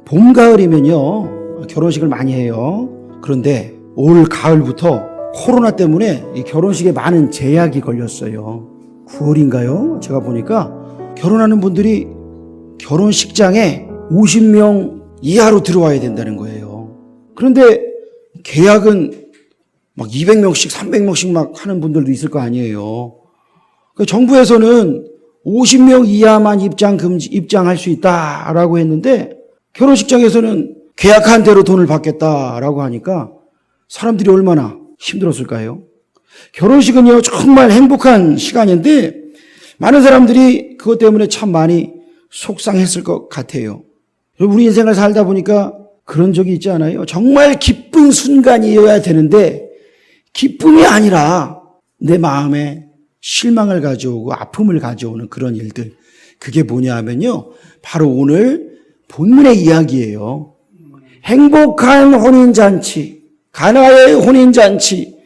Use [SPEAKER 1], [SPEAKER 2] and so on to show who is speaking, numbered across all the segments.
[SPEAKER 1] 봄, 가을이면요 결혼식을 많이 해요. 그런데 올 가을부터 코로나 때문에 이 결혼식에 많은 제약이 걸렸어요. 9월인가요? 제가 보니까 결혼하는 분들이 결혼식장에 50명 이하로 들어와야 된다는 거예요. 그런데 계약은 막 200명씩 300명씩 막 하는 분들도 있을 거 아니에요. 그러니까 정부에서는 50명 이하만 입장할 수 있다라고 했는데 결혼식장에서는 계약한 대로 돈을 받겠다라고 하니까 사람들이 얼마나 힘들었을까요? 결혼식은요 정말 행복한 시간인데 많은 사람들이 그것 때문에 참 많이 속상했을 것 같아요. 우리 인생을 살다 보니까 그런 적이 있지 않아요? 정말 기쁜 순간이어야 되는데 기쁨이 아니라 내 마음에 실망을 가져오고 아픔을 가져오는 그런 일들, 그게 뭐냐 하면요 바로 오늘 본문의 이야기예요. 행복한 혼인잔치, 가나의 혼인잔치,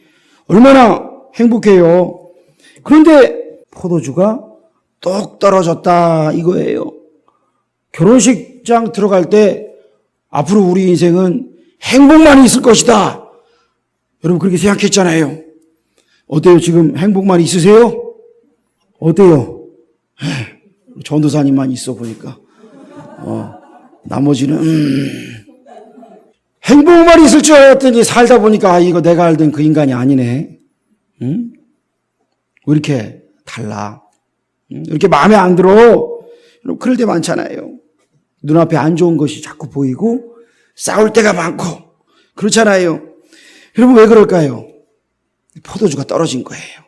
[SPEAKER 1] 얼마나 행복해요. 그런데 포도주가 똑 떨어졌다 이거예요. 결혼식장 들어갈 때 앞으로 우리 인생은 행복만 있을 것이다, 여러분 그렇게 생각했잖아요. 어때요? 지금 행복만 있으세요? 어때요? 전도사님만 있어 보니까 나머지는 행복만 있을 줄 알았더니 살다 보니까 이거 내가 알던 그 인간이 아니네. 왜 이렇게 달라? 이렇게 마음에 안 들어? 그럴 때 많잖아요. 눈앞에 안 좋은 것이 자꾸 보이고 싸울 때가 많고 그렇잖아요. 여러분 왜 그럴까요? 포도주가 떨어진 거예요.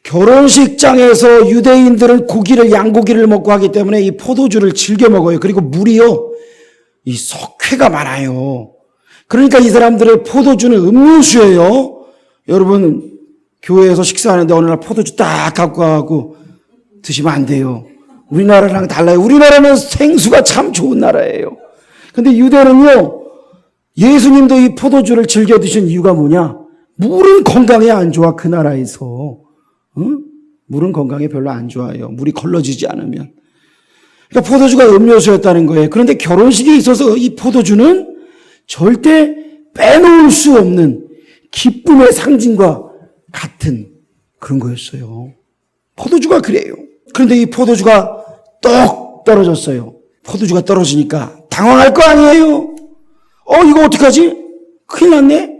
[SPEAKER 1] 결혼식장에서 유대인들은 양고기를 먹고 하기 때문에 이 포도주를 즐겨 먹어요. 그리고 물이요 이 석회가 많아요. 그러니까 이 사람들의 포도주는 음료수예요. 여러분 교회에서 식사하는데 어느 날 포도주 딱 갖고 가고 드시면 안 돼요. 우리나라랑 달라요. 우리나라는 생수가 참 좋은 나라예요. 근데 유대는요 예수님도 이 포도주를 즐겨 드신 이유가 뭐냐? 물은 건강에 안 좋아. 그 나라에서 물은 건강에 별로 안 좋아요. 물이 걸러지지 않으면. 그러니까 포도주가 음료수였다는 거예요. 그런데 결혼식에 있어서 이 포도주는 절대 빼놓을 수 없는 기쁨의 상징과 같은 그런 거였어요. 포도주가 그래요. 그런데 이 포도주가 똑 떨어졌어요. 포도주가 떨어지니까 당황할 거 아니에요. 이거 어떡하지? 큰일 났네.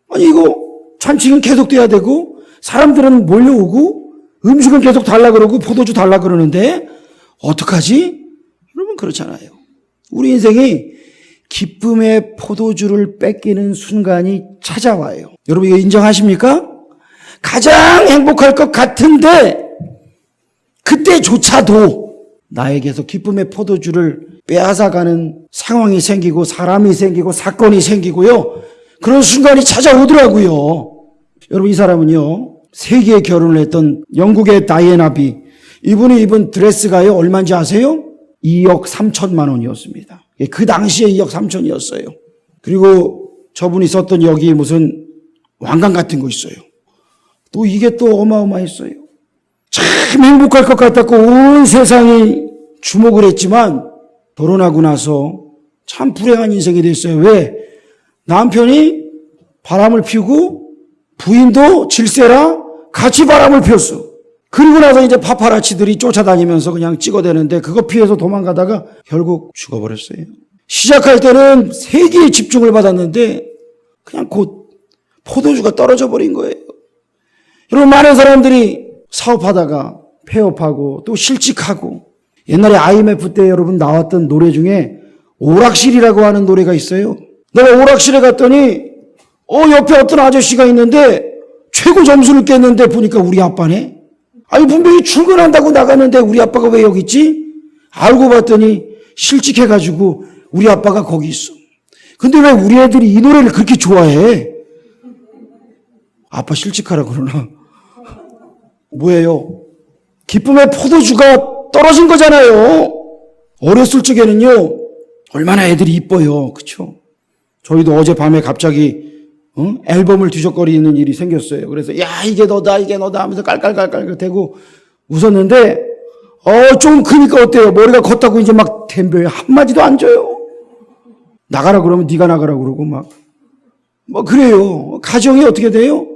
[SPEAKER 1] 아니 이거 잔치는 계속돼야 되고 사람들은 몰려오고 음식은 계속 달라 그러고 포도주 달라 그러는데 어떡하지? 여러분 그렇잖아요. 우리 인생이 기쁨의 포도주를 뺏기는 순간이 찾아와요. 여러분 이거 인정하십니까? 가장 행복할 것 같은데 그때조차도 나에게서 기쁨의 포도주를 빼앗아가는 상황이 생기고 사람이 생기고 사건이 생기고요. 그런 순간이 찾아오더라고요. 여러분 이 사람은요 3개의 결혼을 했던 영국의 다이애나 비, 이분이 입은 드레스가요 얼마인지 아세요? 2억 3천만 원이었습니다. 그 당시에 2억 3천이었어요. 그리고 저분이 썼던 여기 무슨 왕관 같은 거 있어요. 또 이게 또 어마어마했어요. 참 행복할 것 같았고 온 세상이 주목을 했지만 결혼하고 나서 참 불행한 인생이 됐어요. 왜? 남편이 바람을 피우고 부인도 질세라 같이 바람을 피웠어. 그리고 나서 이제 파파라치들이 쫓아다니면서 그냥 찍어대는데 그거 피해서 도망가다가 결국 죽어버렸어요. 시작할 때는 세기의 집중을 받았는데 그냥 곧 포도주가 떨어져 버린 거예요. 여러분 많은 사람들이 사업하다가 폐업하고 또 실직하고, 옛날에 IMF 때 여러분 나왔던 노래 중에 오락실이라고 하는 노래가 있어요. 내가 오락실에 갔더니 옆에 어떤 아저씨가 있는데 최고 점수를 깼는데 보니까 우리 아빠네. 아니 분명히 출근한다고 나갔는데 우리 아빠가 왜 여기 있지? 알고 봤더니 실직해가지고 우리 아빠가 거기 있어. 근데 왜 우리 애들이 이 노래를 그렇게 좋아해? 아빠 실직하라 그러나? 뭐예요? 기쁨의 포도주가 떨어진 거잖아요. 어렸을 적에는요 얼마나 애들이 이뻐요. 그렇죠? 저희도 어젯밤에 갑자기 앨범을 뒤적거리는 일이 생겼어요. 그래서 야 이게 너다 이게 너다 하면서 깔깔깔깔 대고 웃었는데 좀 크니까 어때요? 머리가 컸다고 이제 막 덤벼요. 한마디도 안 줘요. 나가라 그러면 네가 나가라 그러고 그래요. 가정이 어떻게 돼요?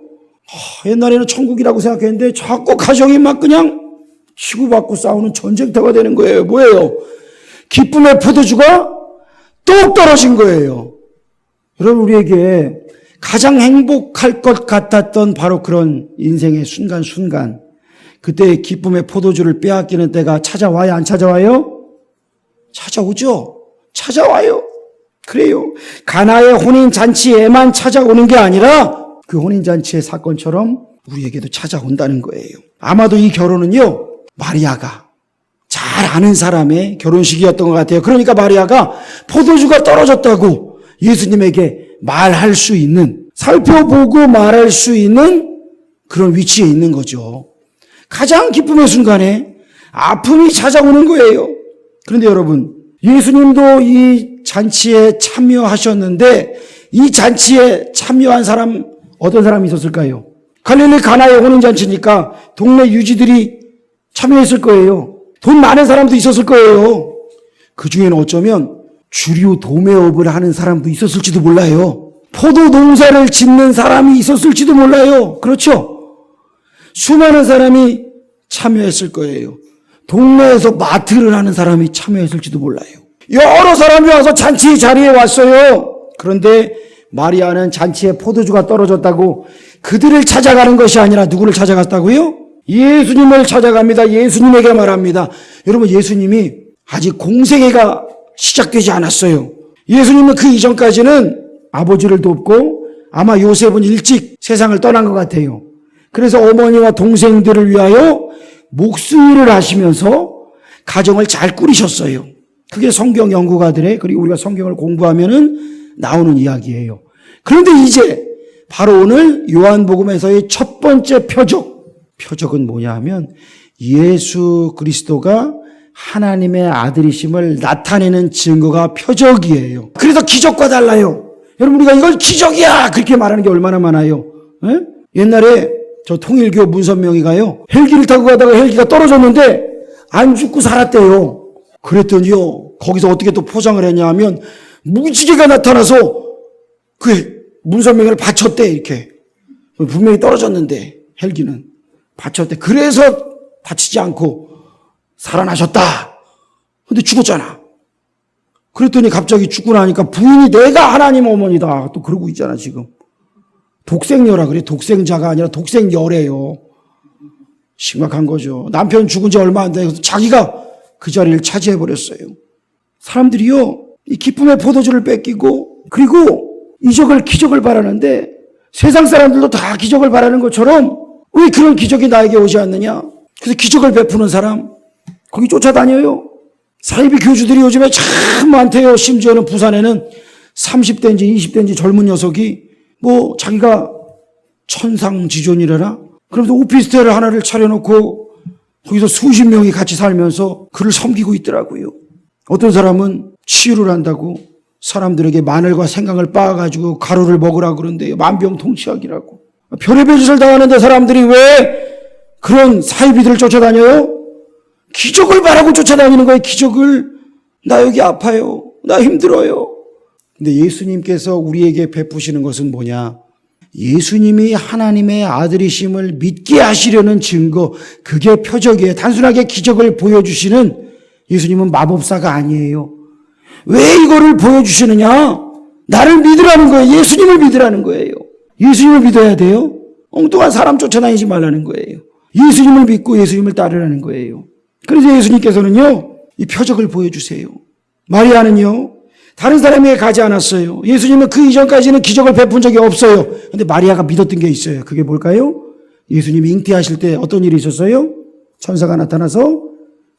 [SPEAKER 1] 옛날에는 천국이라고 생각했는데 자꾸 가정이 막 그냥 치고받고 싸우는 전쟁터가 되는 거예요. 뭐예요? 기쁨의 포도주가 뚝 떨어진 거예요. 여러분, 우리에게 가장 행복할 것 같았던 바로 그런 인생의 순간순간, 그때 기쁨의 포도주를 빼앗기는 때가 찾아와요? 안 찾아와요? 찾아오죠. 찾아와요. 그래요. 가나의 혼인잔치에만 찾아오는 게 아니라 그 혼인잔치의 사건처럼 우리에게도 찾아온다는 거예요. 아마도 이 결혼은요, 마리아가 잘 아는 사람의 결혼식이었던 것 같아요. 그러니까 마리아가 포도주가 떨어졌다고 예수님에게 말할 수 있는, 살펴보고 말할 수 있는 그런 위치에 있는 거죠. 가장 기쁨의 순간에 아픔이 찾아오는 거예요. 그런데 여러분, 예수님도 이 잔치에 참여하셨는데 이 잔치에 참여한 사람, 어떤 사람이 있었을까요? 갈릴리 가나의 혼인잔치니까 동네 유지들이 참여했을 거예요. 돈 많은 사람도 있었을 거예요. 그 중에는 어쩌면 주류 도매업을 하는 사람도 있었을지도 몰라요. 포도 농사를 짓는 사람이 있었을지도 몰라요. 그렇죠? 수많은 사람이 참여했을 거예요. 동네에서 마트를 하는 사람이 참여했을지도 몰라요. 여러 사람이 와서 잔치 자리에 왔어요. 그런데 마리아는 잔치에 포도주가 떨어졌다고 그들을 찾아가는 것이 아니라 누구를 찾아갔다고요? 예수님을 찾아갑니다. 예수님에게 말합니다. 여러분, 예수님이 아직 공생애가 시작되지 않았어요. 예수님은 그 이전까지는 아버지를 돕고 아마 요셉은 일찍 세상을 떠난 것 같아요. 그래서 어머니와 동생들을 위하여 목수일을 하시면서 가정을 잘 꾸리셨어요. 그게 성경 연구가들의, 그리고 우리가 성경을 공부하면은 나오는 이야기예요. 그런데 이제 바로 오늘 요한복음에서의 첫 번째 표적은 뭐냐 하면 예수 그리스도가 하나님의 아들이심을 나타내는 증거가 표적이에요. 그래서 기적과 달라요. 여러분, 우리가 이걸 기적이야 그렇게 말하는 게 얼마나 많아요. 에? 옛날에 저 통일교 문선명이가요, 헬기를 타고 가다가 헬기가 떨어졌는데 안 죽고 살았대요. 그랬더니요, 거기서 어떻게 또 포장을 했냐 하면 무지개가 나타나서 그 문선명을 바쳤대. 이렇게 분명히 떨어졌는데 헬기는 바쳤대. 그래서 다치지 않고 살아나셨다. 근데 죽었잖아. 그랬더니 갑자기 죽고 나니까 부인이 내가 하나님 어머니다 또 그러고 있잖아. 지금 독생녀라 그래. 독생자가 아니라 독생녀래요. 심각한 거죠. 남편 죽은 지 얼마 안 돼서 자기가 그 자리를 차지해버렸어요. 사람들이요, 이 기쁨의 포도주를 뺏기고 그리고 이적을, 기적을 바라는데 세상 사람들도 다 기적을 바라는 것처럼 왜 그런 기적이 나에게 오지 않느냐? 그래서 기적을 베푸는 사람 거기 쫓아다녀요. 사이비 교주들이 요즘에 참 많대요. 심지어는 부산에는 30대인지 20대인지 젊은 녀석이 자기가 천상지존이래나? 그러면서 오피스텔을 하나를 차려놓고 거기서 수십 명이 같이 살면서 그를 섬기고 있더라고요. 어떤 사람은 치유를 한다고 사람들에게 마늘과 생강을 빻아가지고 가루를 먹으라고 그러는데요. 만병통치약이라고. 별의별 짓을 당하는데 사람들이 왜 그런 사이비들을 쫓아다녀요? 기적을 바라고 쫓아다니는 거예요. 기적을. 나 여기 아파요. 나 힘들어요. 근데 예수님께서 우리에게 베푸시는 것은 뭐냐? 예수님이 하나님의 아들이심을 믿게 하시려는 증거, 그게 표적이에요. 단순하게 기적을 보여주시는 예수님은 마법사가 아니에요. 왜 이거를 보여주시느냐? 나를 믿으라는 거예요. 예수님을 믿으라는 거예요. 예수님을 믿어야 돼요. 엉뚱한 사람 쫓아다니지 말라는 거예요. 예수님을 믿고 예수님을 따르라는 거예요. 그래서 예수님께서는요, 이 표적을 보여주세요. 마리아는요, 다른 사람에게 가지 않았어요. 예수님은 그 이전까지는 기적을 베푼 적이 없어요. 근데 마리아가 믿었던 게 있어요. 그게 뭘까요? 예수님이 잉태하실 때 어떤 일이 있었어요? 천사가 나타나서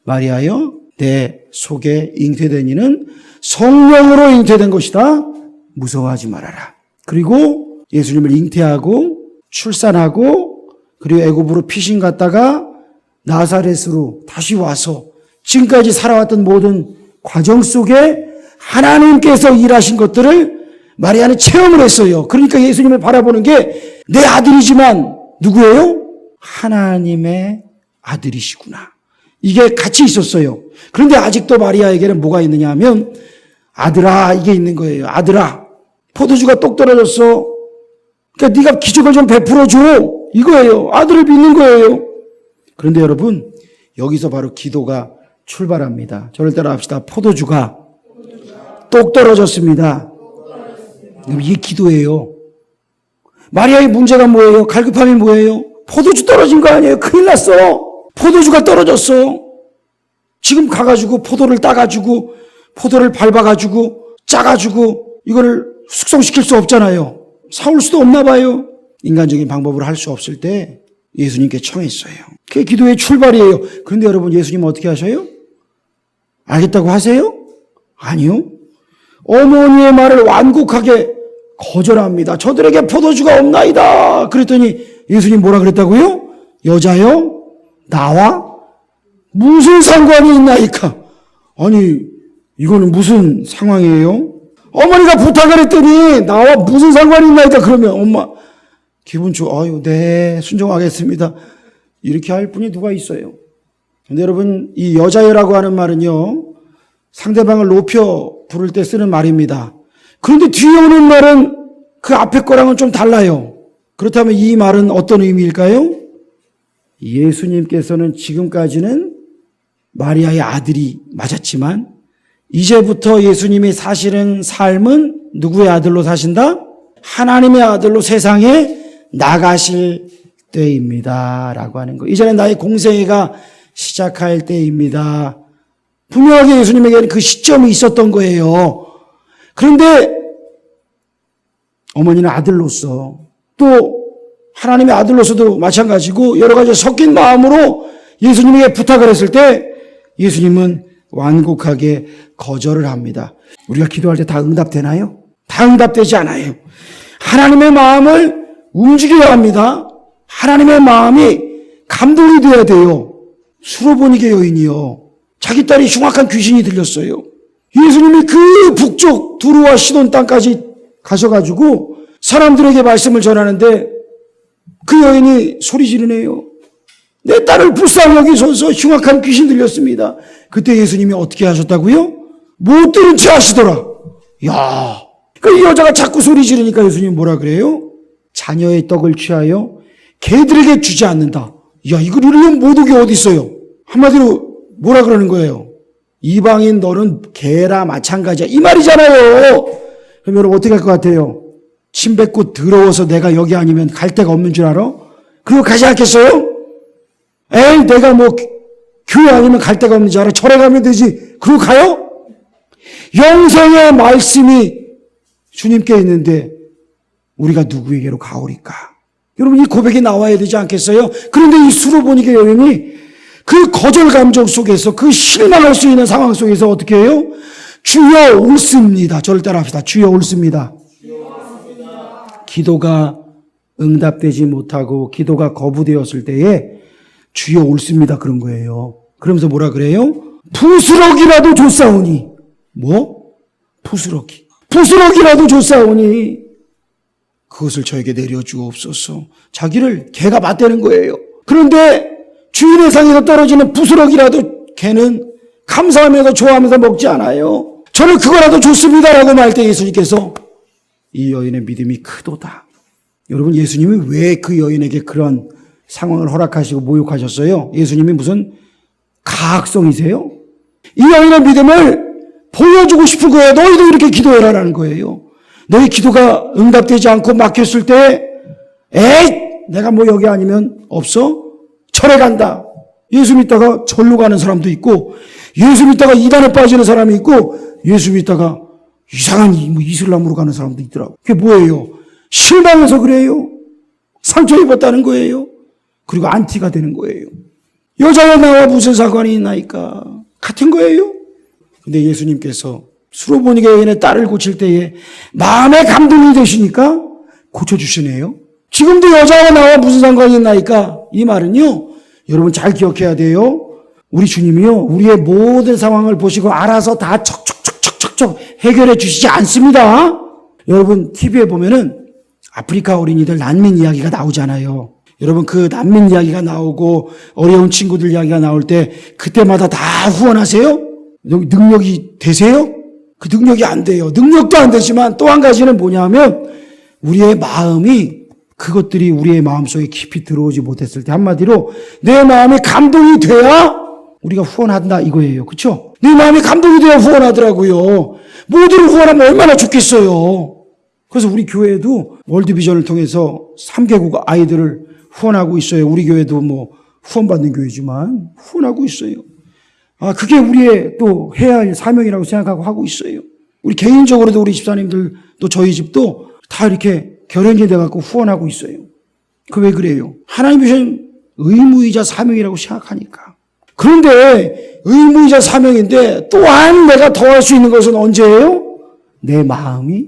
[SPEAKER 1] 마리아여, 내 속에 잉태된 이는 성령으로 잉태된 것이다. 무서워하지 말아라. 그리고 예수님을 잉태하고 출산하고 그리고 애굽으로 피신 갔다가 나사렛으로 다시 와서 지금까지 살아왔던 모든 과정 속에 하나님께서 일하신 것들을 마리아는 체험을 했어요. 그러니까 예수님을 바라보는 게 내 아들이지만 누구예요? 하나님의 아들이시구나. 이게 같이 있었어요. 그런데 아직도 마리아에게는 뭐가 있느냐 하면 아들아 이게 있는 거예요. 아들아 포도주가 똑 떨어졌어. 그러니까 네가 기적을 좀 베풀어줘 이거예요. 아들을 믿는 거예요. 그런데 여러분 여기서 바로 기도가 출발합니다. 저를 따라 합시다. 포도주가 똑 떨어졌습니다. 이게 기도예요. 마리아의 문제가 뭐예요? 갈급함이 뭐예요? 포도주 떨어진 거 아니에요? 큰일 났어. 포도주가 떨어졌어. 지금 가가지고 포도를 따가지고 포도를 밟아가지고 짜가지고 이거를 숙성시킬 수 없잖아요. 사올 수도 없나 봐요. 인간적인 방법으로 할 수 없을 때 예수님께 청했어요. 그게 기도의 출발이에요. 그런데 여러분 예수님 어떻게 하셔요? 알겠다고 하세요? 아니요. 어머니의 말을 완곡하게 거절합니다. 저들에게 포도주가 없나이다. 그랬더니 예수님 뭐라 그랬다고요? 여자여 나와 무슨 상관이 있나이까? 아니 이거는 무슨 상황이에요? 어머니가 부탁을 했더니 나와 무슨 상관이 있나이까? 그러면 엄마 기분 좋아. 아유 네 순종하겠습니다. 이렇게 할 분이 누가 있어요? 근데 여러분 이 여자여라고 하는 말은요 상대방을 높여 부를 때 쓰는 말입니다. 그런데 뒤에 오는 말은 그 앞에 거랑은 좀 달라요. 그렇다면 이 말은 어떤 의미일까요? 예수님께서는 지금까지는 마리아의 아들이 맞았지만 이제부터 예수님이 사시는 삶은 누구의 아들로 사신다? 하나님의 아들로 세상에 나가실 때입니다. 라고 하는 거. 이제는 나의 공생애가 시작할 때입니다. 분명하게 예수님에게는 그 시점이 있었던 거예요. 그런데 어머니는 아들로서 또 하나님의 아들로서도 마찬가지고 여러 가지 섞인 마음으로 예수님에게 부탁을 했을 때 예수님은 완곡하게 거절을 합니다. 우리가 기도할 때 다 응답되나요? 다 응답되지 않아요. 하나님의 마음을 움직여야 합니다. 하나님의 마음이 감동이 되어야 돼요. 수로보니게 여인이요. 자기 딸이 흉악한 귀신이 들렸어요. 예수님이 그 북쪽 두루와 시돈 땅까지 가셔가지고 사람들에게 말씀을 전하는데 그 여인이 소리 지르네요. 내 딸을 불쌍히 여기소서 흉악한 귀신 들렸습니다. 그때 예수님이 어떻게 하셨다고요? 못 들은 채 하시더라. 야, 그 이 여자가 자꾸 소리 지르니까 예수님이 뭐라 그래요? 자녀의 떡을 취하여 개들에게 주지 않는다. 야, 이걸 이러면 모독이 어디 있어요? 한마디로 뭐라 그러는 거예요? 이방인 너는 개라 마찬가지야. 이 말이잖아요. 그럼 여러분 어떻게 할 것 같아요? 침 뱉고 더러워서 내가 여기 아니면 갈 데가 없는 줄 알아? 그리고 가지 않겠어요? 에이 내가 뭐 교회 아니면 갈 데가 없는 줄 알아? 절에 가면 되지. 그리고 가요? 영생의 말씀이 주님께 있는데 우리가 누구에게로 가오리까? 여러분 이 고백이 나와야 되지 않겠어요? 그런데 이 수로보니게 여인이 그 거절 감정 속에서 그 실망할 수 있는 상황 속에서 어떻게 해요? 주여 옳습니다. 저를 따라 합시다. 주여 옳습니다. 기도가 응답되지 못하고 기도가 거부되었을 때에 주여 옳습니다. 그런 거예요. 그러면서 뭐라 그래요? 부스럭이라도 줬사오니. 뭐? 부스럭이. 부스럭이라도 줬사오니 그것을 저에게 내려주옵소서. 자기를 개가 맞대는 거예요. 그런데 주인의 상에서 떨어지는 부스럭이라도 개는 감사하면서 좋아하면서 먹지 않아요. 저는 그거라도 줬습니다라고 말 때 예수님께서 이 여인의 믿음이 크도다. 여러분 예수님이 왜 그 여인에게 그런 상황을 허락하시고 모욕하셨어요? 예수님이 무슨 가학성이세요? 이 여인의 믿음을 보여주고 싶은 거예요. 너희도 이렇게 기도해라라는 거예요. 너희 기도가 응답되지 않고 막혔을 때 에이 내가 뭐 여기 아니면 없어? 절에 간다. 예수 믿다가 절로 가는 사람도 있고 예수 믿다가 이단에 빠지는 사람이 있고 예수 믿다가 이상한 이슬람으로 가는 사람도 있더라고. 그게 뭐예요? 실망해서 그래요. 상처 입었다는 거예요. 그리고 안티가 되는 거예요. 여자와 나와 무슨 상관이 있나이까? 같은 거예요. 근데 예수님께서 수로보니게 여인의 딸을 고칠 때에 마음의 감동이 되시니까 고쳐주시네요. 지금도 여자와 나와 무슨 상관이 있나이까? 이 말은요, 여러분 잘 기억해야 돼요. 우리 주님이요, 우리의 모든 상황을 보시고 알아서 다 척척척척척척 해결해 주시지 않습니다. 여러분 TV에 보면은 아프리카 어린이들 난민 이야기가 나오잖아요. 여러분 그 난민 이야기가 나오고 어려운 친구들 이야기가 나올 때 그때마다 다 후원하세요? 능력이 되세요? 그 능력이 안 돼요. 능력도 안 되지만 또 한 가지는 뭐냐면 우리의 마음이 그것들이 우리의 마음속에 깊이 들어오지 못했을 때 한마디로 내 마음이 감동이 돼야 우리가 후원한다 이거예요. 그렇죠? 내 마음이 감동이 돼야 후원하더라고요. 모두를 후원하면 얼마나 좋겠어요. 그래서 우리 교회도 월드비전을 통해서 3개국 아이들을 후원하고 있어요. 우리 교회도 뭐 후원받는 교회지만 후원하고 있어요. 그게 우리의 또 해야 할 사명이라고 생각하고 하고 있어요. 우리 개인적으로도 우리 집사님들 또 저희 집도 다 이렇게 결연이 돼갖고 후원하고 있어요. 그 왜 그래요? 하나님이 주신 의무이자 사명이라고 생각하니까. 그런데 의무이자 사명인데 또한 내가 더 할 수 있는 것은 언제예요? 내 마음이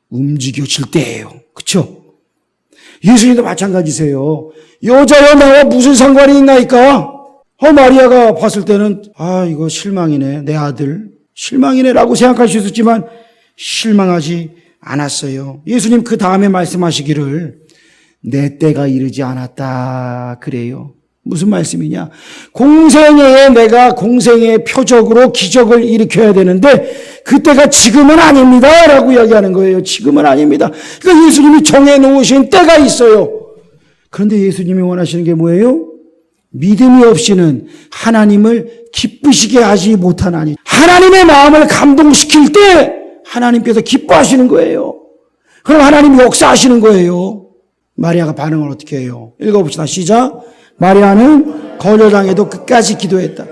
[SPEAKER 1] 움직여질 때예요. 그렇죠? 예수님도 마찬가지세요. 여자와 나와 무슨 상관이 있나이까? 마리아가 봤을 때는 이거 실망이네. 내 아들 실망이네 라고 생각할 수 있었지만 실망하지 않았어요. 예수님 그 다음에 말씀하시기를 내 때가 이르지 않았다 그래요. 무슨 말씀이냐? 공생애에 내가 공생애의 표적으로 기적을 일으켜야 되는데 그때가 지금은 아닙니다 라고 이야기하는 거예요. 지금은 아닙니다. 그러니까 예수님이 정해놓으신 때가 있어요. 그런데 예수님이 원하시는 게 뭐예요? 믿음이 없이는 하나님을 기쁘시게 하지 못하나니 하나님의 마음을 감동시킬 때 하나님께서 기뻐하시는 거예요. 그럼 하나님이 역사하시는 거예요. 마리아가 반응을 어떻게 해요? 읽어봅시다. 시작. 마리아는 거절당해도 끝까지 기도했다.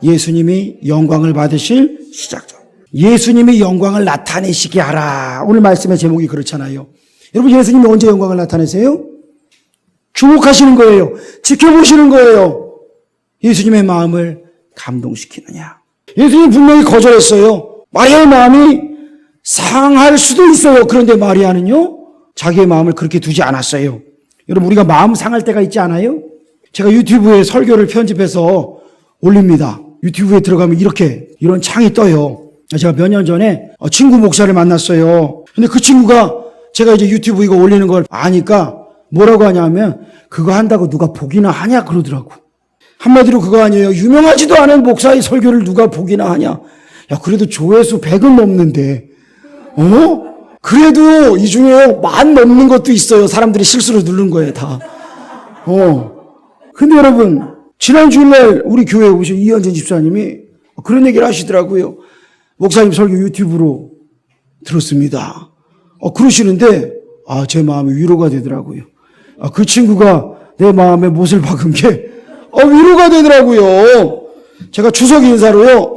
[SPEAKER 1] 예수님이 영광을 받으실 시작점. 예수님이 영광을 나타내시게 하라. 오늘 말씀의 제목이 그렇잖아요. 여러분 예수님이 언제 영광을 나타내세요? 주목하시는 거예요. 지켜보시는 거예요. 예수님의 마음을 감동시키느냐. 예수님이 분명히 거절했어요. 마리아의 마음이 상할 수도 있어요. 그런데 마리아는요. 자기의 마음을 그렇게 두지 않았어요. 여러분 우리가 마음 상할 때가 있지 않아요? 제가 유튜브에 설교를 편집해서 올립니다. 유튜브에 들어가면 이런 창이 떠요. 제가 몇 년 전에 친구 목사를 만났어요. 근데 그 친구가 제가 이제 유튜브 이거 올리는 걸 아니까 뭐라고 하냐면 그거 한다고 누가 보기나 하냐 그러더라고. 한마디로 그거 아니에요. 유명하지도 않은 목사의 설교를 누가 보기나 하냐. 야 그래도 조회수 100은 넘는데 그래도 이 중에 10,000 넘는 것도 있어요. 사람들이 실수로 누른 거예요 다. 근데 여러분 지난 주일날 우리 교회에 오신 이현진 집사님이 그런 얘기를 하시더라고요. 목사님 설교 유튜브로 들었습니다. 그러시는데 제 마음이 위로가 되더라고요. 그 친구가 내 마음에 못을 박은 게 위로가 되더라고요. 제가 추석 인사로요.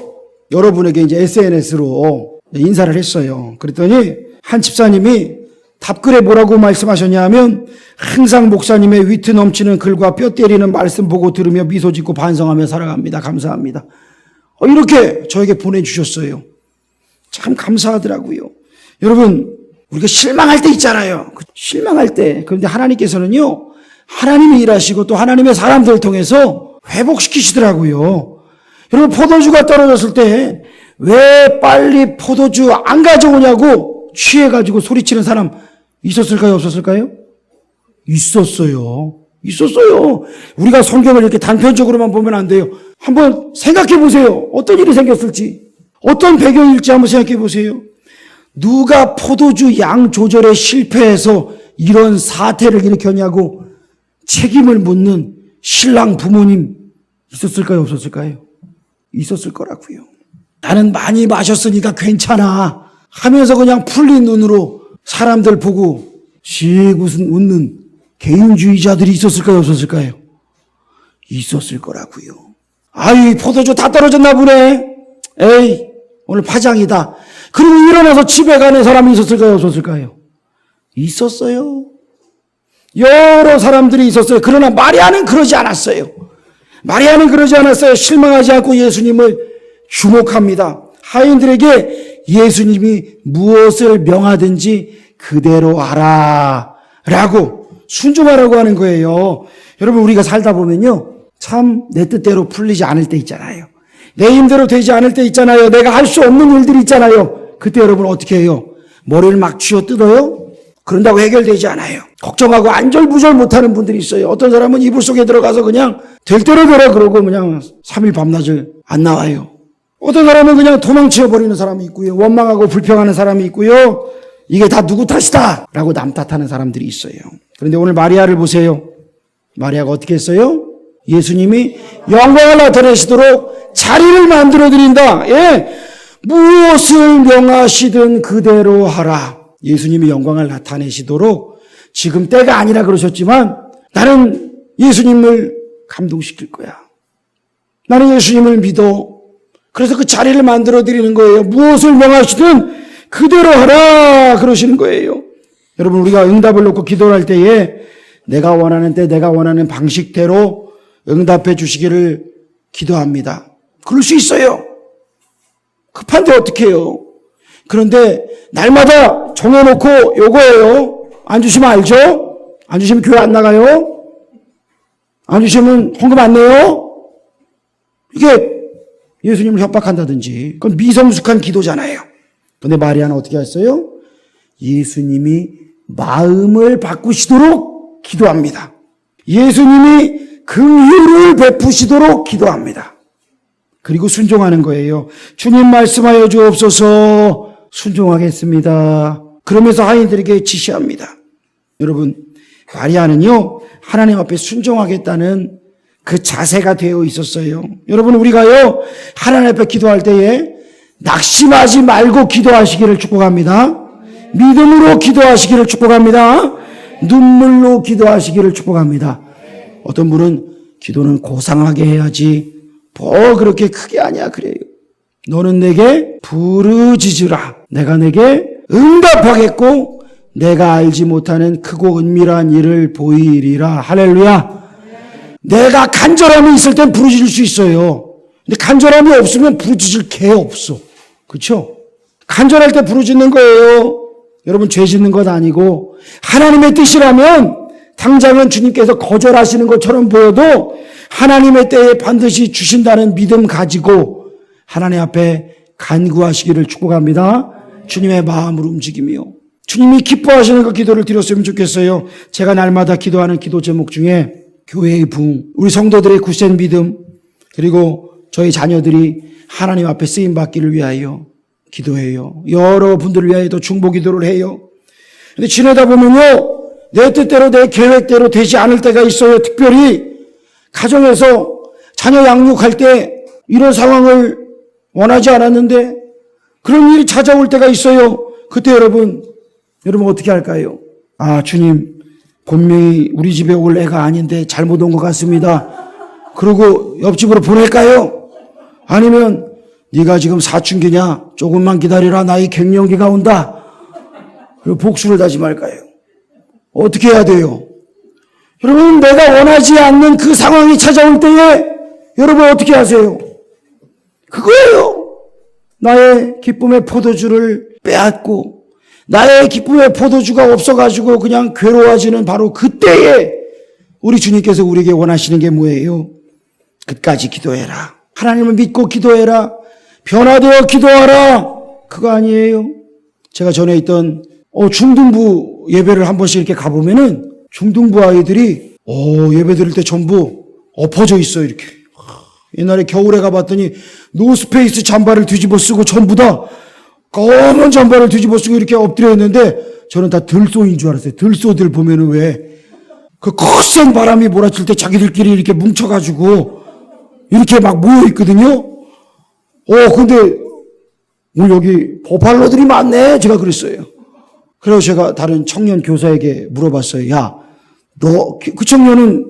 [SPEAKER 1] 여러분에게 이제 SNS로 인사를 했어요. 그랬더니 한 집사님이 답글에 뭐라고 말씀하셨냐 하면 항상 목사님의 위트 넘치는 글과 뼈 때리는 말씀 보고 들으며 미소 짓고 반성하며 살아갑니다. 감사합니다. 이렇게 저에게 보내주셨어요. 참 감사하더라고요. 여러분 우리가 실망할 때 있잖아요. 실망할 때. 그런데 하나님께서는요. 하나님이 일하시고 또 하나님의 사람들을 통해서 회복시키시더라고요. 여러분 포도주가 떨어졌을 때 왜 빨리 포도주 안 가져오냐고 취해가지고 소리치는 사람 있었을까요? 없었을까요? 있었어요. 우리가 성경을 이렇게 단편적으로만 보면 안 돼요. 한번 생각해 보세요. 어떤 일이 생겼을지. 어떤 배경일지 한번 생각해 보세요. 누가 포도주 양 조절에 실패해서 이런 사태를 일으켰냐고 책임을 묻는 신랑 부모님 있었을까요? 없었을까요? 있었을 거라고요. 나는 많이 마셨으니까 괜찮아 하면서 그냥 풀린 눈으로 사람들 보고 씩 웃는 개인주의자들이 있었을까요? 없었을까요? 있었을 거라고요. 아이 포도주 다 떨어졌나 보네. 에이 오늘 파장이다. 그리고 일어나서 집에 가는 사람이 있었을까요? 없었을까요? 있었어요. 여러 사람들이 있었어요. 그러나 마리아는 그러지 않았어요. 실망하지 않고 예수님을 주목합니다. 하인들에게 예수님이 무엇을 명하든지 그대로 하라 라고 순종하라고 하는 거예요. 여러분 우리가 살다 보면요. 참 내 뜻대로 풀리지 않을 때 있잖아요. 내 힘대로 되지 않을 때 있잖아요. 내가 할 수 없는 일들이 있잖아요. 그때 여러분 어떻게 해요? 머리를 막 쥐어 뜯어요? 그런다고 해결되지 않아요. 걱정하고 안절부절 못하는 분들이 있어요. 어떤 사람은 이불 속에 들어가서 그냥 될 대로 되라 그러고 그냥 3일 밤낮을 안 나와요. 어떤 사람은 그냥 도망치어버리는 사람이 있고요. 원망하고 불평하는 사람이 있고요. 이게 다 누구 탓이다 라고 남 탓하는 사람들이 있어요. 그런데 오늘 마리아를 보세요. 마리아가 어떻게 했어요? 예수님이 영광을 나타내시도록 자리를 만들어 드린다. 예, 무엇을 명하시든 그대로 하라. 예수님이 영광을 나타내시도록 지금 때가 아니라 그러셨지만 나는 예수님을 감동시킬 거야. 나는 예수님을 믿어. 그래서 그 자리를 만들어 드리는 거예요. 무엇을 명하시든 그대로 하라 그러시는 거예요. 여러분, 우리가 응답을 놓고 기도를 할 때에 내가 원하는 때 내가 원하는 방식대로 응답해 주시기를 기도합니다. 그럴 수 있어요. 급한데 어떻게 해요? 그런데 날마다 정해놓고 요거예요. 안 주시면 알죠? 안 주시면 교회 안 나가요? 안 주시면 헌금 안 내요? 이게 예수님을 협박한다든지 그건 미성숙한 기도잖아요. 그런데 마리아는 어떻게 했어요? 예수님이 마음을 바꾸시도록 기도합니다. 예수님이 긍휼을 베푸시도록 기도합니다. 그리고 순종하는 거예요. 주님 말씀하여 주옵소서. 순종하겠습니다. 그러면서 하인들에게 지시합니다. 여러분, 마리아는요, 하나님 앞에 순종하겠다는 그 자세가 되어 있었어요. 여러분, 우리가요, 하나님 앞에 기도할 때에 낙심하지 말고 기도하시기를 축복합니다. 믿음으로 기도하시기를 축복합니다. 눈물로 기도하시기를 축복합니다. 어떤 분은 기도는 고상하게 해야지 뭐 그렇게 크게 하냐 그래요. 너는 내게 부르짖으라. 내가 내게 응답하겠고 내가 알지 못하는 크고 은밀한 일을 보이리라. 할렐루야. 내가 간절함이 있을 땐 부르짖을 수 있어요. 근데 간절함이 없으면 부르짖을 게 없어. 그렇죠? 간절할 때 부르짖는 거예요. 여러분, 죄 짓는 것 아니고 하나님의 뜻이라면 당장은 주님께서 거절하시는 것처럼 보여도 하나님의 때에 반드시 주신다는 믿음 가지고 하나님 앞에 간구하시기를 축복합니다. 주님의 마음을 움직이며 주님이 기뻐하시는 그 기도를 드렸으면 좋겠어요. 제가 날마다 기도하는 기도 제목 중에 교회의 부흥, 우리 성도들의 굳센 믿음, 그리고 저희 자녀들이 하나님 앞에 쓰임받기를 위하여 기도해요. 여러분들을 위하여도 중보 기도를 해요. 근데 지내다 보면요, 내 뜻대로 내 계획대로 되지 않을 때가 있어요. 특별히 가정에서 자녀 양육할 때 이런 상황을 원하지 않았는데 그런 일이 찾아올 때가 있어요. 그때 여러분 어떻게 할까요? 아, 주님, 분명히 우리 집에 올 애가 아닌데 잘못 온 것 같습니다. 그러고 옆집으로 보낼까요? 아니면 네가 지금 사춘기냐? 조금만 기다리라. 나의 갱년기가 온다. 그리고 복수를 다짐할까요? 어떻게 해야 돼요? 여러분, 내가 원하지 않는 그 상황이 찾아올 때에 여러분 어떻게 하세요? 그거예요. 나의 기쁨의 포도주를 빼앗고 나의 기쁨의 포도주가 없어가지고 그냥 괴로워지는 바로 그때에 우리 주님께서 우리에게 원하시는 게 뭐예요? 끝까지 기도해라. 하나님을 믿고 기도해라. 변화되어 기도하라. 그거 아니에요? 제가 전에 있던 중등부 예배를 한 번씩 이렇게 가보면은 중등부 아이들이 예배 드릴 때 전부 엎어져 있어요. 이렇게. 옛날에 겨울에 가봤더니 노스페이스 잠바를 뒤집어 쓰고 전부 다 검은 잠바를 뒤집어 쓰고 이렇게 엎드려 있는데 저는 다 들소인 줄 알았어요. 들소들 보면은 왜 그 거센 바람이 몰아칠 때 자기들끼리 이렇게 뭉쳐가지고 이렇게 막 모여 있거든요. 근데 오늘 여기 버팔로들이 많네. 제가 그랬어요. 그래서 제가 다른 청년 교사에게 물어봤어요. 야, 너 그 청년은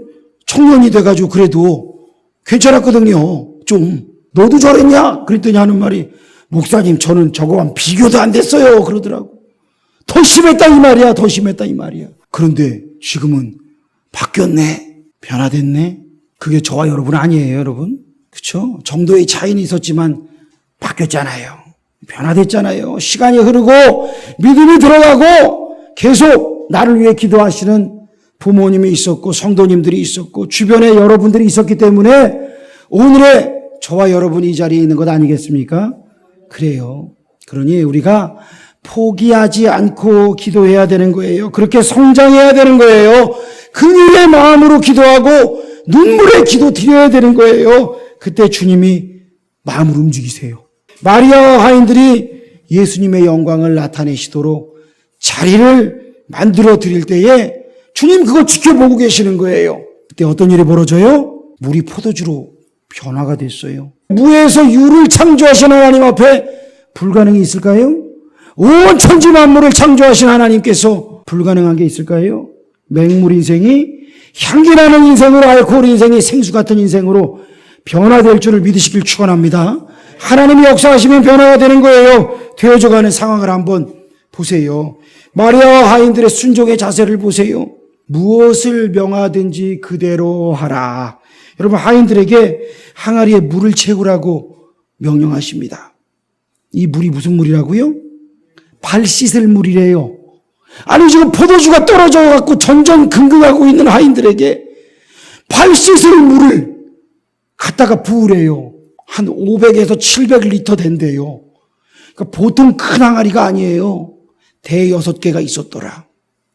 [SPEAKER 1] 청년이 돼가지고 그래도 괜찮았거든요. 좀 너도 저랬냐? 그랬더니 하는 말이 목사님, 저는 저거와 비교도 안 됐어요. 그러더라고. 더 심했다 이 말이야. 더 심했다 이 말이야. 그런데 지금은 바뀌었네. 변화됐네. 그게 저와 여러분 아니에요, 여러분. 그렇죠? 정도의 차이는 있었지만 바뀌었잖아요. 변화됐잖아요. 시간이 흐르고 믿음이 들어가고 계속 나를 위해 기도하시는 부모님이 있었고 성도님들이 있었고 주변에 여러분들이 있었기 때문에 오늘의 저와 여러분이 이 자리에 있는 것 아니겠습니까? 그래요. 그러니 우리가 포기하지 않고 기도해야 되는 거예요. 그렇게 성장해야 되는 거예요. 그녀의 마음으로 기도하고 눈물의 기도 드려야 되는 거예요. 그때 주님이 마음을 움직이세요. 마리아와 하인들이 예수님의 영광을 나타내시도록 자리를 만들어 드릴 때에 주님 그거 지켜보고 계시는 거예요. 그때 어떤 일이 벌어져요? 물이 포도주로 변화가 됐어요. 무에서 유를 창조하신 하나님 앞에 불가능이 있을까요? 온 천지 만물을 창조하신 하나님께서 불가능한 게 있을까요? 맹물 인생이 향기나는 인생으로, 알코올 인생이 생수 같은 인생으로 변화될 줄을 믿으시길 축원합니다. 하나님이 역사하시면 변화가 되는 거예요. 되어져가는 상황을 한번 보세요. 마리아와 하인들의 순종의 자세를 보세요. 무엇을 명하든지 그대로 하라. 여러분, 하인들에게 항아리에 물을 채우라고 명령하십니다. 이 물이 무슨 물이라고요? 발 씻을 물이래요. 아니, 지금 포도주가 떨어져 갖고 전전긍긍하고 있는 하인들에게 발 씻을 물을 갖다가 부으래요. 한 500에서 700리터 된대요. 그러니까 보통 큰 항아리가 아니에요. 대 6개가 있었더라.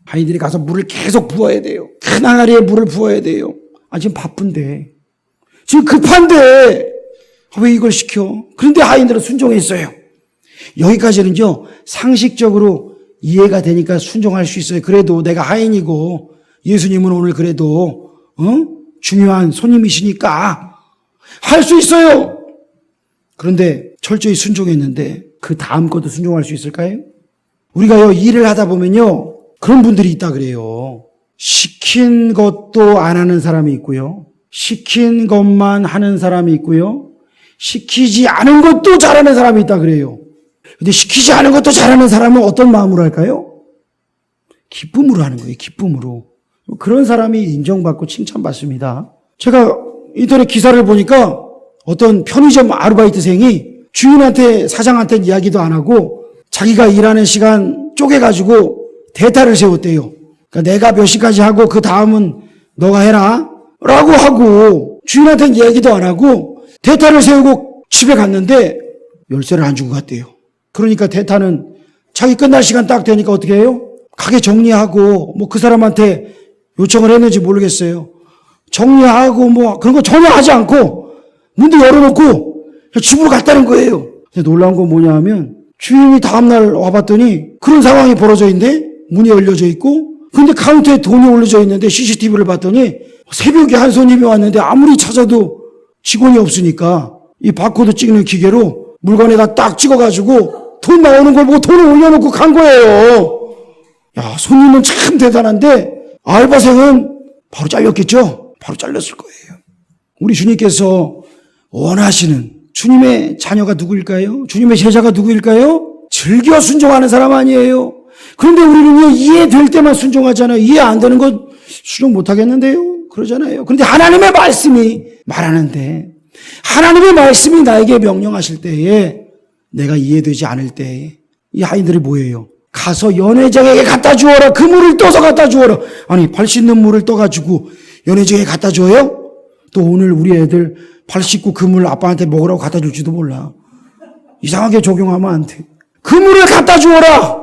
[SPEAKER 1] 하인들이 가서 물을 계속 부어야 돼요. 큰 항아리에 물을 부어야 돼요. 아, 지금 바쁜데. 지금 급한데. 왜 이걸 시켜? 그런데 하인들은 순종했어요. 여기까지는요, 상식적으로 이해가 되니까 순종할 수 있어요. 그래도 내가 하인이고 예수님은 오늘 그래도 중요한 손님이시니까 할 수 있어요. 그런데 철저히 순종했는데 그 다음 것도 순종할 수 있을까요? 우리가요, 일을 하다 보면요, 그런 분들이 있다 그래요. 시킨 것도 안 하는 사람이 있고요. 시킨 것만 하는 사람이 있고요. 시키지 않은 것도 잘하는 사람이 있다 그래요. 근데 시키지 않은 것도 잘하는 사람은 어떤 마음으로 할까요? 기쁨으로 하는 거예요. 기쁨으로. 그런 사람이 인정받고 칭찬받습니다. 제가 인터넷 기사를 보니까 어떤 편의점 아르바이트생이 주인한테, 사장한테 이야기도 안 하고 자기가 일하는 시간 쪼개가지고 대타를 세웠대요. 그러니까 내가 몇 시까지 하고 그 다음은 너가 해라 라고 하고 주인한테는 얘기도 안 하고 대타를 세우고 집에 갔는데 열쇠를 안 주고 갔대요. 그러니까 대타는 자기 끝날 시간 딱 되니까 어떻게 해요? 가게 정리하고 뭐 그 사람한테 요청을 했는지 모르겠어요. 정리하고 뭐 그런 거 전혀 하지 않고 문도 열어놓고 집으로 갔다는 거예요. 근데 놀라운 건 뭐냐 하면 주인이 다음날 와봤더니 그런 상황이 벌어져 있는데 문이 열려져 있고 근데 카운터에 돈이 올려져 있는데 CCTV를 봤더니 새벽에 한 손님이 왔는데 아무리 찾아도 직원이 없으니까 이 바코드 찍는 기계로 물건에다 딱 찍어가지고 돈 나오는 걸 보고 돈을 올려놓고 간 거예요. 야, 손님은 참 대단한데 알바생은 바로 잘렸겠죠? 바로 잘렸을 거예요. 우리 주님께서 원하시는 주님의 자녀가 누구일까요? 주님의 제자가 누구일까요? 즐겨 순종하는 사람 아니에요. 그런데 우리는요, 이해될 때만 순종하잖아요. 이해 안 되는 건 순종 못 하겠는데요? 그러잖아요. 그런데 하나님의 말씀이 말하는데 하나님의 말씀이 나에게 명령하실 때에 내가 이해되지 않을 때에 이 하인들이 뭐예요? 가서 연회장에게 갖다 주어라. 그 물을 떠서 갖다 주어라. 아니, 발 씻는 물을 떠가지고 연회장에 갖다 줘요? 또 오늘 우리 애들 발 씻고 그 물 아빠한테 먹으라고 갖다 줄지도 몰라. 이상하게 적용하면 안 돼. 그 물을 갖다 주어라.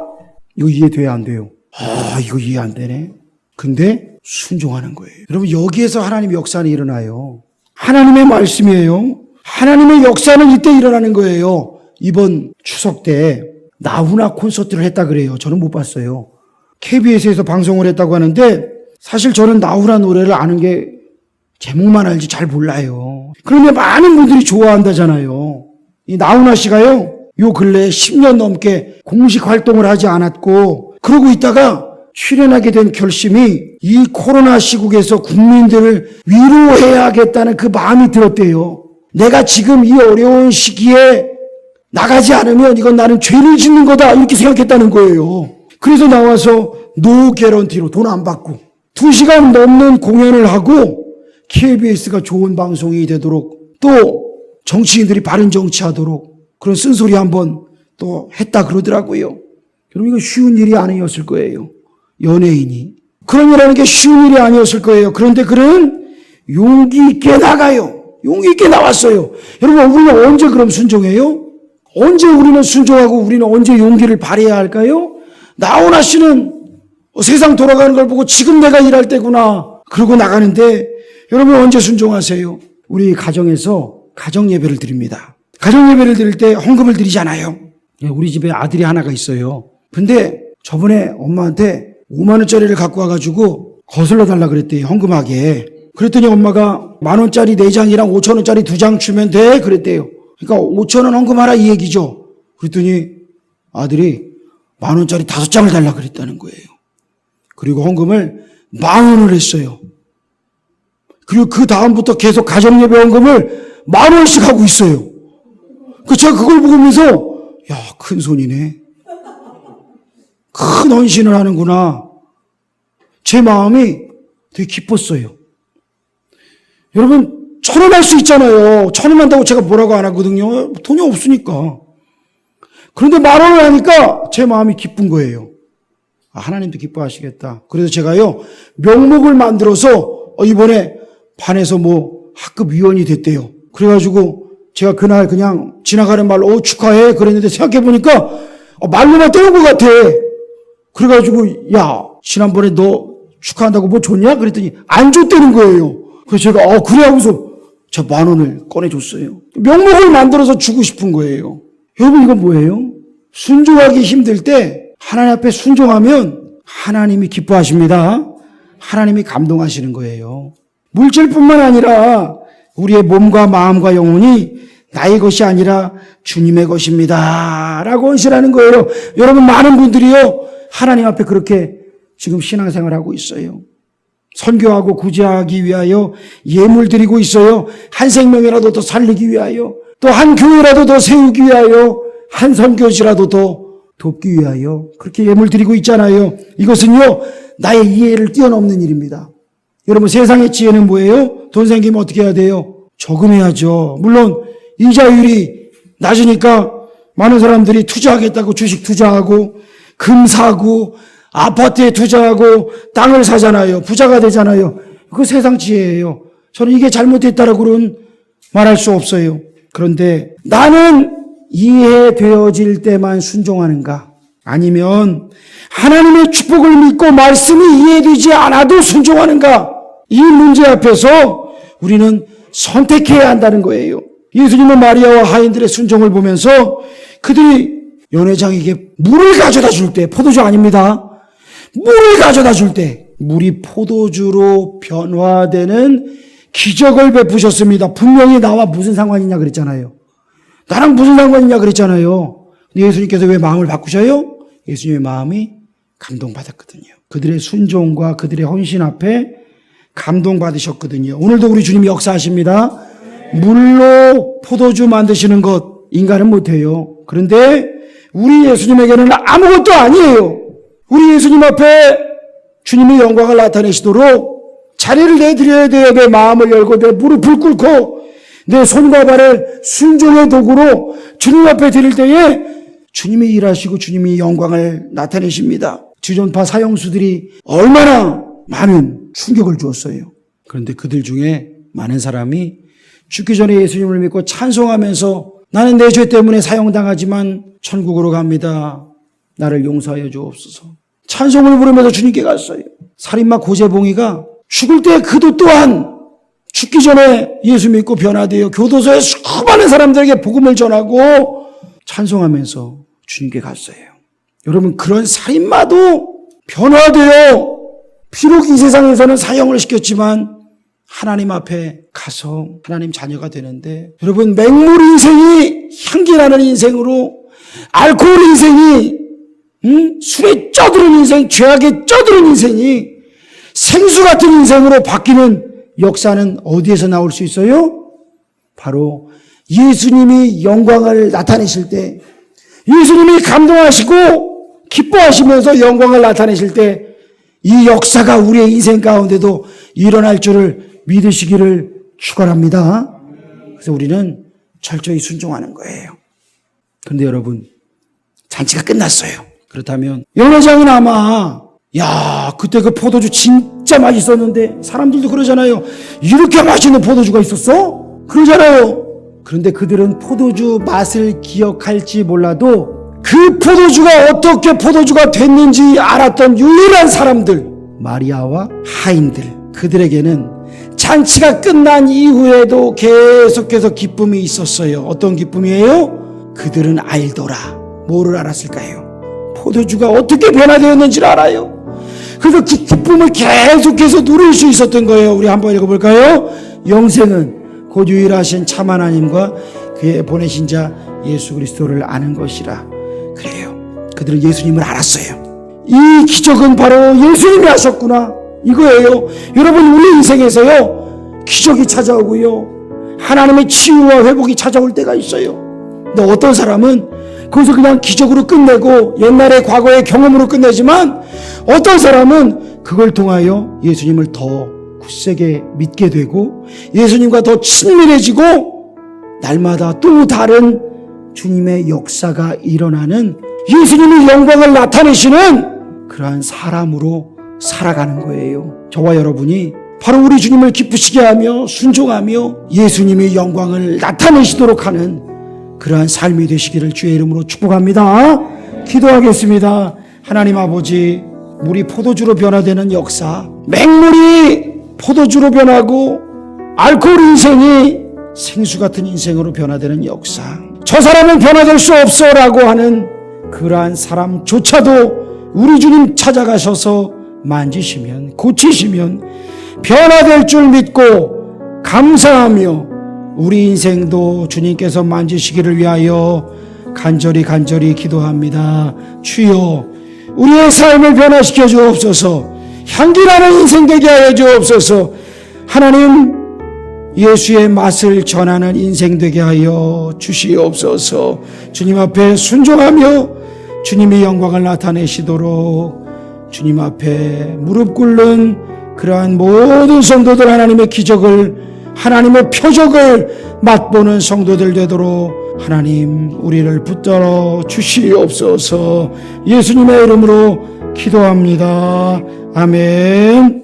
[SPEAKER 1] 이거 이해돼야 안 돼요? 아, 이거 이해 안 되네. 근데 순종하는 거예요. 여러분, 여기에서 하나님의 역사는 일어나요. 하나님의 말씀이에요. 하나님의 역사는 이때 일어나는 거예요. 이번 추석 때 나훈아 콘서트를 했다 그래요. 저는 못 봤어요. KBS에서 방송을 했다고 하는데 사실 저는 나훈아 노래를 아는 게 제목만 알지 잘 몰라요. 그런데 많은 분들이 좋아한다잖아요. 이 나훈아 씨가요, 요 근래에 10년 넘게 공식 활동을 하지 않았고 그러고 있다가 출연하게 된 결심이 이 코로나 시국에서 국민들을 위로해야겠다는 그 마음이 들었대요. 내가 지금 이 어려운 시기에 나가지 않으면 이건 나는 죄를 짓는 거다 이렇게 생각했다는 거예요. 그래서 나와서 노 개런티로 돈 안 받고 2시간 넘는 공연을 하고 KBS가 좋은 방송이 되도록 또 정치인들이 바른 정치하도록 그런 쓴소리 한번 또 했다 그러더라고요. 여러분, 이거 쉬운 일이 아니었을 거예요. 연예인이. 그런 일 하는 게 쉬운 일이 아니었을 거예요. 그런데 그는 용기 있게 나가요. 용기 있게 나왔어요. 여러분, 우리는 언제 그럼 순종해요? 언제 우리는 순종하고 우리는 언제 용기를 발휘해야 할까요? 나훈아 씨는 세상 돌아가는 걸 보고 지금 내가 일할 때구나 그러고 나가는데 여러분 언제 순종하세요? 우리 가정에서 가정 예배를 드립니다. 가정 예배를 드릴 때 헌금을 드리잖아요. 우리 집에 아들이 하나가 있어요. 근데 저번에 엄마한테 5만 원짜리를 갖고 와가지고 거슬러 달라 그랬대요. 헌금하게. 그랬더니 엄마가 10,000원짜리 4장이랑 5,000원짜리 2장 주면 돼 그랬대요. 그러니까 5,000원 헌금하라 이 얘기죠. 그랬더니 아들이 10,000원짜리 5장을 달라 그랬다는 거예요. 그리고 헌금을 10,000원을 했어요. 그리고 그 다음부터 계속 가정예배 헌금을 10,000원씩 하고 있어요. 제가 그걸 보면서 야, 큰 손이네. 큰 헌신을 하는구나. 제 마음이 되게 기뻤어요. 여러분 1,000원 할 수 있잖아요. 1,000원 한다고 제가 뭐라고 안 하거든요. 돈이 없으니까. 그런데 10,000원을 하니까 제 마음이 기쁜 거예요. 하나님도 기뻐하시겠다. 그래서 제가요 명목을 만들어서 이번에 반에서 학급 위원이 됐대요. 그래가지고 제가 그날 그냥 지나가는 말로 축하해 그랬는데 생각해보니까 말로만 때운 것 같아. 그래가지고 야 지난번에 너 축하한다고 뭐 줬냐? 그랬더니 안 줬다는 거예요. 그래서 제가 그래 하고서 저 10,000원을 꺼내줬어요. 명목을 만들어서 주고 싶은 거예요. 여러분 이건 뭐예요? 순종하기 힘들 때 하나님 앞에 순종하면 하나님이 기뻐하십니다. 하나님이 감동하시는 거예요. 물질뿐만 아니라 우리의 몸과 마음과 영혼이 나의 것이 아니라 주님의 것입니다 라고 헌신하는 거예요. 여러분 많은 분들이요 하나님 앞에 그렇게 지금 신앙생활하고 있어요. 선교하고 구제하기 위하여 예물 드리고 있어요. 한 생명이라도 더 살리기 위하여, 또 한 교회라도 더 세우기 위하여, 한 선교지라도 더 돕기 위하여 그렇게 예물 드리고 있잖아요. 이것은요 나의 이해를 뛰어넘는 일입니다. 여러분 세상의 지혜는 뭐예요? 돈 생기면 어떻게 해야 돼요? 저금해야죠. 물론 이자율이 낮으니까 많은 사람들이 투자하겠다고 주식 투자하고 금 사고 아파트에 투자하고 땅을 사잖아요. 부자가 되잖아요. 그 세상 지혜예요. 저는 이게 잘못됐다라고는 말할 수 없어요. 그런데 나는 이해되어질 때만 순종하는가? 아니면 하나님의 축복을 믿고 말씀이 이해되지 않아도 순종하는가? 이 문제 앞에서 우리는 선택해야 한다는 거예요. 예수님은 마리아와 하인들의 순종을 보면서 그들이 연회장에게 물을 가져다 줄 때, 포도주 아닙니다. 물을 가져다 줄 때 물이 포도주로 변화되는 기적을 베푸셨습니다. 분명히 나와 무슨 상관이냐 그랬잖아요. 나랑 무슨 상관이냐 그랬잖아요. 근데 예수님께서 왜 마음을 바꾸셔요? 예수님의 마음이 감동받았거든요. 그들의 순종과 그들의 헌신 앞에 감동받으셨거든요. 오늘도 우리 주님이 역사하십니다. 물로 포도주 만드시는 것 인간은 못해요. 그런데 우리 예수님에게는 아무것도 아니에요. 우리 예수님 앞에 주님의 영광을 나타내시도록 자리를 내드려야 돼요. 내 마음을 열고 내 무릎을 꿇고 내 손과 발을 순종의 도구로 주님 앞에 드릴 때에 주님이 일하시고 주님이 영광을 나타내십니다. 주전파 사형수들이 얼마나 많은 충격을 주었어요. 그런데 그들 중에 많은 사람이 죽기 전에 예수님을 믿고 찬송하면서 나는 내 죄 때문에 사형당하지만 천국으로 갑니다. 나를 용서하여 주옵소서. 찬송을 부르면서 주님께 갔어요. 살인마 고재봉이가 죽을 때 그도 또한 죽기 전에 예수 믿고 변화되어 교도소에 수많은 사람들에게 복음을 전하고 찬송하면서 주님께 갔어요. 여러분 그런 살인마도 변화되어 비록 이 세상에서는 사형을 시켰지만 하나님 앞에 가서 하나님 자녀가 되는데 여러분 맹물 인생이 향기나는 인생으로 알코올 인생이 술에 쪄드는 인생, 죄악에 쪄드는 인생이 생수 같은 인생으로 바뀌는 역사는 어디에서 나올 수 있어요? 바로 예수님이 영광을 나타내실 때, 예수님이 감동하시고 기뻐하시면서 영광을 나타내실 때 이 역사가 우리의 인생 가운데도 일어날 줄을 믿으시기를 축원합니다. 그래서 우리는 철저히 순종하는 거예요. 그런데 여러분 잔치가 끝났어요. 그렇다면 연회장은 아마 야 그때 그 포도주 진짜 맛있었는데 사람들도 그러잖아요. 이렇게 맛있는 포도주가 있었어? 그러잖아요. 그런데 그들은 포도주 맛을 기억할지 몰라도 그 포도주가 어떻게 포도주가 됐는지 알았던 유일한 사람들, 마리아와 하인들, 그들에게는 잔치가 끝난 이후에도 계속해서 기쁨이 있었어요. 어떤 기쁨이에요? 그들은 알더라. 뭐를 알았을까요? 포도주가 어떻게 변화되었는지를 알아요. 그래서 그 기쁨을 계속해서 누릴 수 있었던 거예요. 우리 한번 읽어볼까요? 영생은 곧 유일하신 참 하나님과 그의 보내신 자 예수 그리스도를 아는 것이라. 그래요. 그들은 예수님을 알았어요. 이 기적은 바로 예수님이 하셨구나, 이거예요. 여러분, 우리 인생에서요 기적이 찾아오고요 하나님의 치유와 회복이 찾아올 때가 있어요. 근데 어떤 사람은 거기서 그냥 기적으로 끝내고 옛날의 과거의 경험으로 끝내지만, 어떤 사람은 그걸 통하여 예수님을 더 굳세게 믿게 되고 예수님과 더 친밀해지고 날마다 또 다른 주님의 역사가 일어나는, 예수님의 영광을 나타내시는 그러한 사람으로 살아가는 거예요. 저와 여러분이 바로 우리 주님을 기쁘시게 하며 순종하며 예수님의 영광을 나타내시도록 하는 그러한 삶이 되시기를 주의 이름으로 축복합니다. 기도하겠습니다. 하나님 아버지, 물이 포도주로 변화되는 역사, 맹물이 포도주로 변하고 알코올 인생이 생수 같은 인생으로 변화되는 역사, 저 사람은 변화될 수 없어 라고 하는 그러한 사람조차도 우리 주님 찾아가셔서 만지시면, 고치시면 변화될 줄 믿고 감사하며 우리 인생도 주님께서 만지시기를 위하여 간절히 기도합니다. 주여, 우리의 삶을 변화시켜 주옵소서. 향기나는 인생 되게 하여 주옵소서. 하나님, 예수의 맛을 전하는 인생 되게 하여 주시옵소서. 주님 앞에 순종하며 주님의 영광을 나타내시도록 주님 앞에 무릎 꿇는 그러한 모든 성도들, 하나님의 기적을, 하나님의 표적을 맛보는 성도들 되도록 하나님 우리를 붙들어 주시옵소서. 예수님의 이름으로 기도합니다. 아멘.